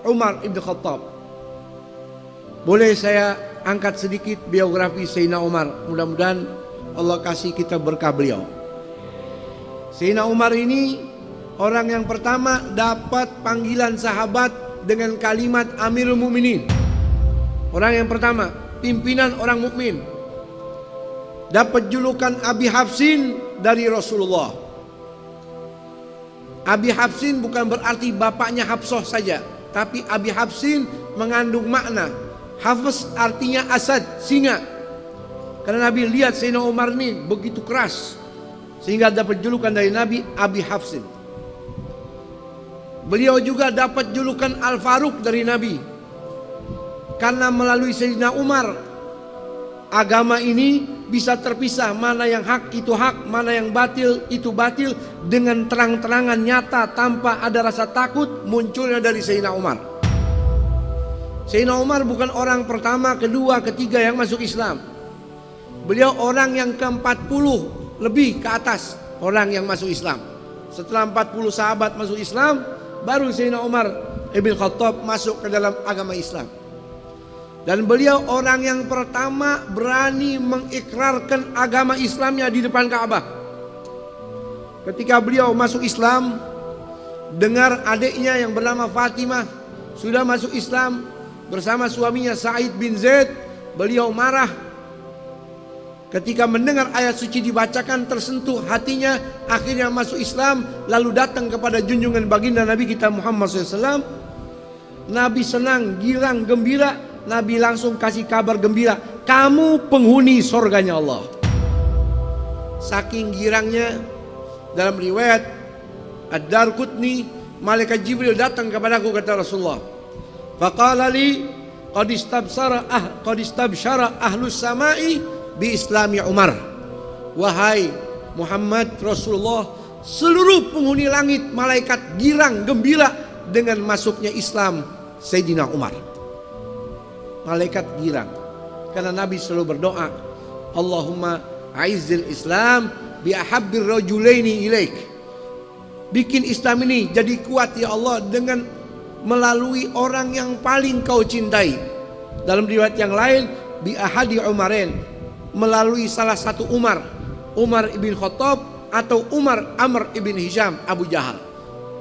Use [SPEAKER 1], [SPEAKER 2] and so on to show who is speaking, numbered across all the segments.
[SPEAKER 1] Umar ibn Khattab. Boleh saya angkat sedikit biografi Sayyidina Umar. Mudah-mudahan Allah kasih kita berkah beliau. Sayyidina Umar ini orang yang pertama dapat panggilan sahabat dengan kalimat Amirul Mukminin. Orang yang pertama, pimpinan orang mukmin. Dapat julukan Abi Hafsin dari Rasulullah. Abi Hafsin bukan berarti bapaknya Hafsah saja, tapi Abi Hafsin mengandung makna. Hafs artinya asad, singa. Karena Nabi lihat Sayyidina Umar ini begitu keras, sehingga dapat julukan dari Nabi Abi Hafsin. Beliau juga dapat julukan Al-Faruq dari Nabi. Karena melalui Sayyidina Umar, agama ini bisa terpisah, mana yang hak itu hak, mana yang batil itu batil, dengan terang-terangan nyata tanpa ada rasa takut munculnya dari Sayyidina Umar. Sayyidina Umar bukan orang pertama, kedua, ketiga yang masuk Islam. Beliau orang yang ke-40 lebih ke atas orang yang masuk Islam. Setelah 40 sahabat masuk Islam, baru Sayyidina Umar ibn Khattab masuk ke dalam agama Islam. Dan beliau orang yang pertama berani mengikrarkan agama Islamnya di depan Ka'bah. Ketika beliau masuk Islam, dengar adiknya yang bernama Fatimah sudah masuk Islam bersama suaminya Sa'id bin Zaid, beliau marah. Ketika mendengar ayat suci dibacakan, tersentuh hatinya, akhirnya masuk Islam, lalu datang kepada junjungan baginda Nabi kita Muhammad SAW. Nabi senang, girang, gembira. Nabi langsung kasih kabar gembira, kamu penghuni surganya Allah. Saking girangnya, dalam riwayat Ad-Darqutni, malaikat Jibril datang kepadaku, kata Rasulullah. Faqala li qad istabsyara ahlus samai bi islami Umar. Wahai Muhammad Rasulullah, seluruh penghuni langit malaikat girang gembira dengan masuknya Islam Sayyidina Umar. Malaikat girang karena Nabi selalu berdoa, Allahumma aizzil Islam bi ahabbir rajulaini ilaik. Bikin Islam ini jadi kuat ya Allah dengan melalui orang yang paling kau cintai. Dalam riwayat yang lain, bi ahadi Umarain, melalui salah satu Umar, Umar ibn Khattab atau Umar Amr ibn Hisham Abu Jahal.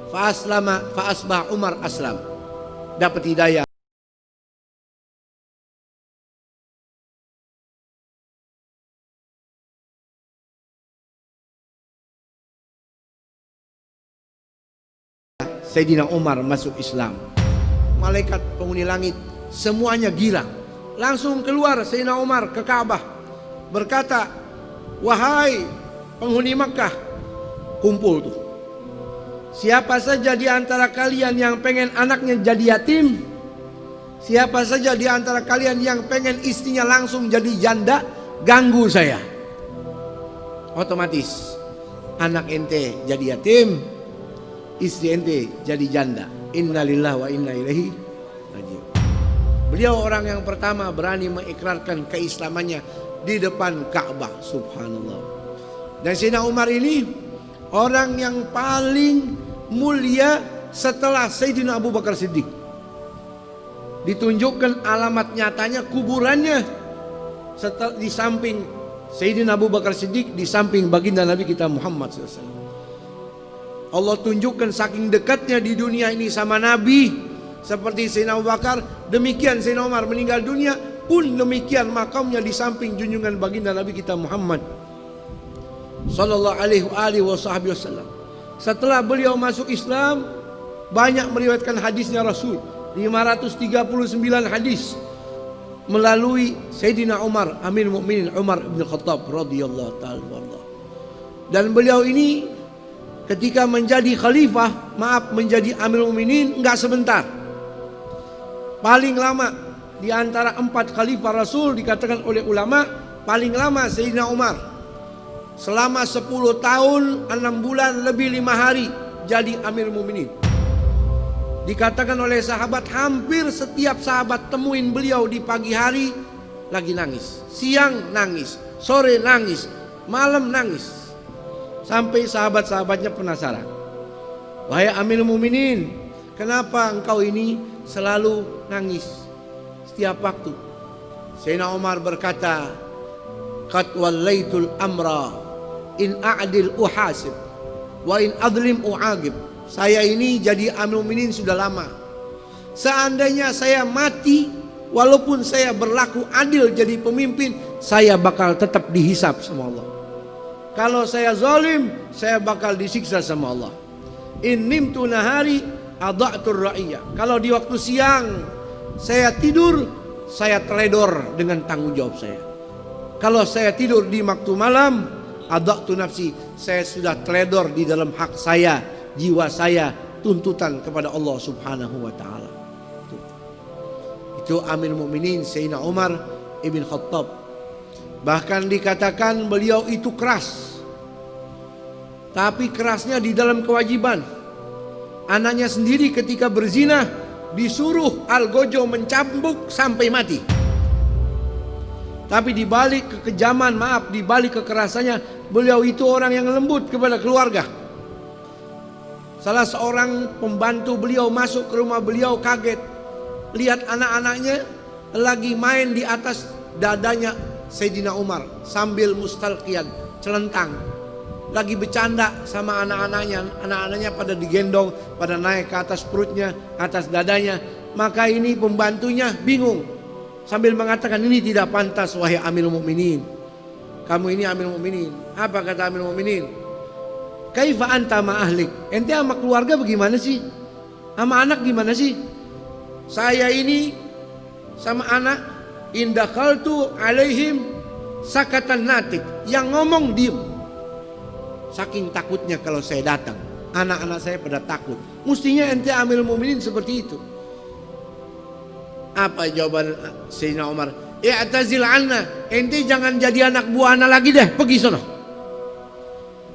[SPEAKER 1] Fa aslama fa asbah Umar aslam. Dapat hidayah. Sayyidina Umar masuk Islam. Malaikat penghuni langit semuanya girang. Langsung keluar Sayyidina Umar ke Ka'bah, berkata, wahai penghuni Makkah, kumpul tuh. Siapa saja di antara kalian yang pengen anaknya jadi yatim, siapa saja di antara kalian yang pengen istrinya langsung jadi janda, ganggu saya. Otomatis anak ente jadi yatim, istri ente jadi janda. Innalillahi wa inna ilaihi raji'un. Beliau orang yang pertama berani mengikrarkan keislamannya di depan Ka'bah. Subhanallah. Dan Sayyidina Umar ini orang yang paling mulia setelah Sayyidina Abu Bakar Siddiq. Ditunjukkan alamat nyatanya kuburannya di samping Sayyidina Abu Bakar Siddiq, di samping baginda Nabi kita Muhammad SAW. Allah tunjukkan saking dekatnya di dunia ini sama Nabi, seperti Sayyidina Abu Bakar, demikian Sayyidina Umar meninggal dunia pun demikian makamnya di samping junjungan baginda Nabi kita Muhammad sallallahu alaihi wasallam. Setelah beliau masuk Islam, banyak meriwayatkan hadisnya Rasul, 539 hadis melalui Sayyidina Umar, Amirul Mukminin Umar bin Khattab radhiyallahu ta'ala. Dan beliau ini ketika menjadi khalifah, menjadi Amirul Mukminin enggak sebentar. Paling lama di antara 4 khalifah Rasul dikatakan oleh ulama, paling lama Sayyidina Umar. Selama 10 tahun, 6 bulan lebih 5 hari jadi Amirul Mukminin. Dikatakan oleh sahabat, hampir setiap sahabat temuin beliau di pagi hari lagi nangis, siang nangis, sore nangis, malam nangis. Sampai sahabat-sahabatnya penasaran, wahai Amirul Mukminin, kenapa engkau ini selalu nangis setiap waktu. Sayyidina Umar berkata, "Qad wallaitul amra in a'dil uhasib wa in adlim u'agib." Saya ini jadi Amirul Mukminin sudah lama. Seandainya saya mati, walaupun saya berlaku adil jadi pemimpin, saya bakal tetap dihisap sama Allah. Kalau saya zalim, saya bakal disiksa sama Allah. In nimtu nahari adha'tur ra'iyah. Kalau di waktu siang saya tidur, saya teledor dengan tanggung jawab saya. Kalau saya tidur di waktu malam, adha'tu nafsi, saya sudah teledor di dalam hak saya, jiwa saya, tuntutan kepada Allah Subhanahu wa taala. Itu Amirul Mukminin Sayyidina Umar ibn Khattab. Bahkan dikatakan beliau itu keras, tapi kerasnya di dalam kewajiban. Anaknya sendiri ketika berzina disuruh Algojo mencambuk sampai mati. Tapi di balik kekejaman, di balik kekerasannya, beliau itu orang yang lembut kepada keluarga. Salah seorang pembantu beliau masuk ke rumah beliau kaget, lihat anak-anaknya lagi main di atas dadanya Sayyidina Umar sambil mustalqiyan, celentang, lagi bercanda sama anak-anaknya. Anak-anaknya pada digendong, pada naik ke atas perutnya, atas dadanya. Maka ini pembantunya bingung, sambil mengatakan, "Ini tidak pantas wahai Amirul Mukminin. Kamu ini Amirul Mukminin." Apa kata Amirul Mukminin? "Kaifa anta ma ahlik?" Ente sama keluarga bagaimana sih? Sama anak gimana sih? Saya ini sama anak, indakhaltu alaihim sakatan natik, yang ngomong diem. Saking takutnya kalau saya datang, anak-anak saya pada takut. Mestinya ente Amirul Mukminin seperti itu. Apa jawaban Sayyidina Umar? "I'tazil anna, ente jangan jadi anak buah anak lagi deh, pergi sono.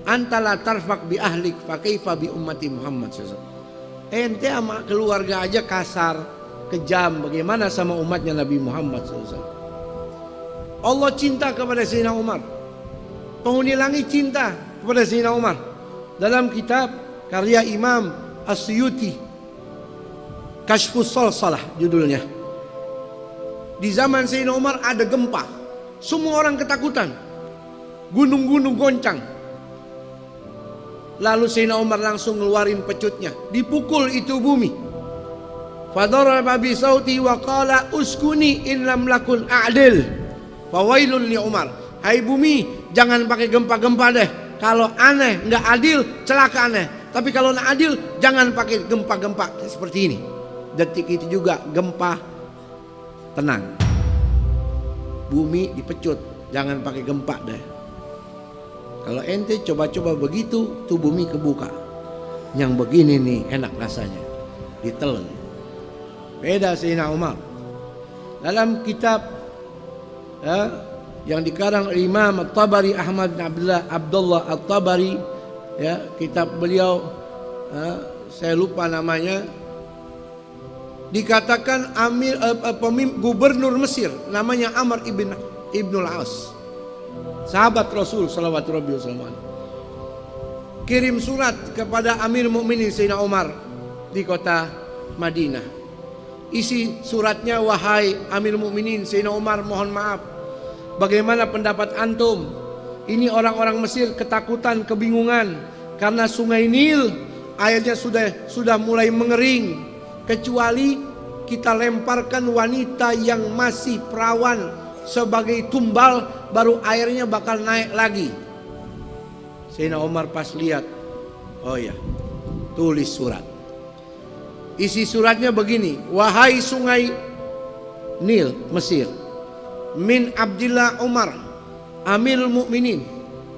[SPEAKER 1] Antala tarfak bi ahlik fa kaifa bi ummati Muhammad SAW." Ente sama keluarga aja kasar, kejam, bagaimana sama umatnya Nabi Muhammad SAW. Allah cinta kepada Sayyidina Umar. Penghuni langit cinta kepada Sayyidina Umar. Dalam kitab karya Imam As-Suyuti, Kashfus Salsalah judulnya. Di zaman Sayyidina Umar ada gempa, semua orang ketakutan, gunung-gunung goncang. Lalu Sayyidina Umar langsung ngeluarin pecutnya, dipukul itu bumi. Fadaraba bi sauti wa qala uskuni in lam lakun a'dil fawailun li Umar. Hai bumi, jangan pakai gempa-gempa deh. Kalau aneh, nggak adil, celaka aneh. Tapi kalau nggak adil, jangan pakai gempa-gempa seperti ini. Detik itu juga gempa, tenang. Bumi dipecut, jangan pakai gempa deh. Kalau ente coba-coba begitu, tuh bumi kebuka. Yang begini nih enak rasanya, ditelen. Beda Sayyidina Umar. Dalam kitab yang dikarang oleh Imam At-Tabari, Ahmad bin Abdullah At-Tabari, kitab beliau, saya lupa namanya, dikatakan gubernur Mesir namanya Amr ibnul As, sahabat Rasul sallallahu alaihi wasallam, kirim surat kepada Amir Mukminin Sayyidina Umar di kota Madinah. Isi suratnya, "Wahai Amir Mukminin Sayyidina Umar, mohon maaf, bagaimana pendapat antum? Ini orang-orang Mesir ketakutan, kebingungan karena Sungai Nil airnya sudah mulai mengering. Kecuali kita lemparkan wanita yang masih perawan sebagai tumbal, baru airnya bakal naik lagi." Sayyidina Umar pas lihat, oh ya, tulis surat. Isi suratnya begini, "Wahai Sungai Nil Mesir, min Abdillah Umar Amirul Mukminin,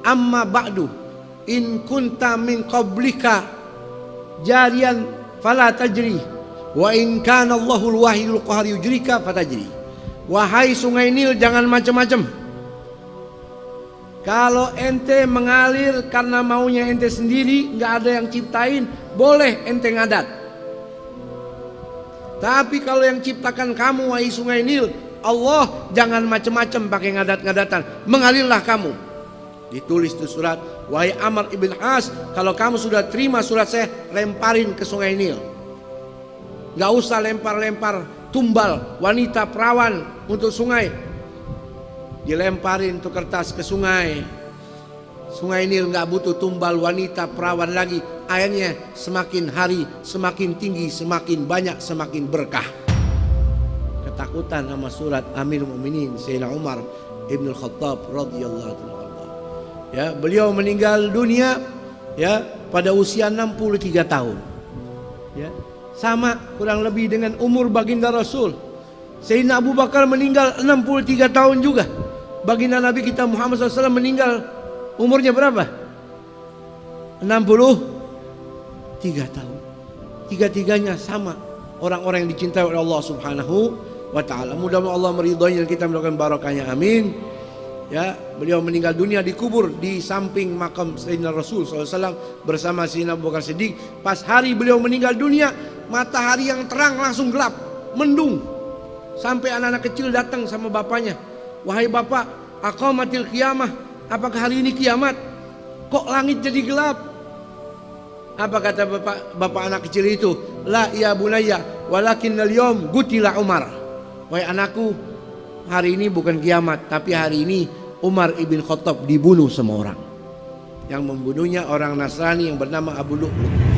[SPEAKER 1] amma ba'du, in kunta min qablika jarian fala tajri, wa in kana Allahul wahidul qahar yujrika fatajri." Wahai Sungai Nil, jangan macam-macam. Kalau ente mengalir karena maunya ente sendiri, nggak ada yang ciptain, boleh ente ngadat. Tapi kalau yang ciptakan kamu, wahai Sungai Nil, Allah, jangan macam-macam pakai ngadat-ngadatan, mengalirlah kamu. Ditulis itu surat, "Wahai Amr ibn As, kalau kamu sudah terima surat saya, lemparin ke Sungai Nil." Gak usah lempar-lempar tumbal wanita perawan untuk sungai. Dilemparin tuh kertas ke sungai. Sungai Nil gak butuh tumbal wanita perawan lagi. Airnya semakin hari semakin tinggi, semakin banyak, semakin berkah. Ketakutan sama surat Amirul Mukminin Sayyidina Umar Ibn Khattab radhiyallahu anhu. Ya, beliau meninggal dunia ya pada usia 63 tahun. Ya, sama kurang lebih dengan umur baginda Rasul. Sayyidina Abu Bakar meninggal 63 tahun juga. Baginda Nabi kita Muhammad SAW meninggal umurnya berapa? 63 tahun. Tiga-tiganya sama orang-orang yang dicintai oleh Allah Subhanahu wa ta'ala. Mudah-mudahan Allah meridhai dan kita melakukan barakahnya, amin. Ya, beliau meninggal dunia dikubur di samping makam Sayyidina Rasul SAW bersama Sayyidina Abu Bakar Siddiq. Pas hari beliau meninggal dunia, matahari yang terang langsung gelap, mendung. Sampai anak-anak kecil datang sama bapaknya. Wahai bapak, aqamatil qiyamah, apakah hari ini kiamat? Kok langit jadi gelap? Apa kata bapak anak kecil itu? La ya bunayya, walakin al-yawm qutila Umar. Wahai anakku, hari ini bukan kiamat, tapi hari ini Umar ibn Khattab dibunuh sama orang. Yang membunuhnya orang Nasrani yang bernama Abu Lu'lu'.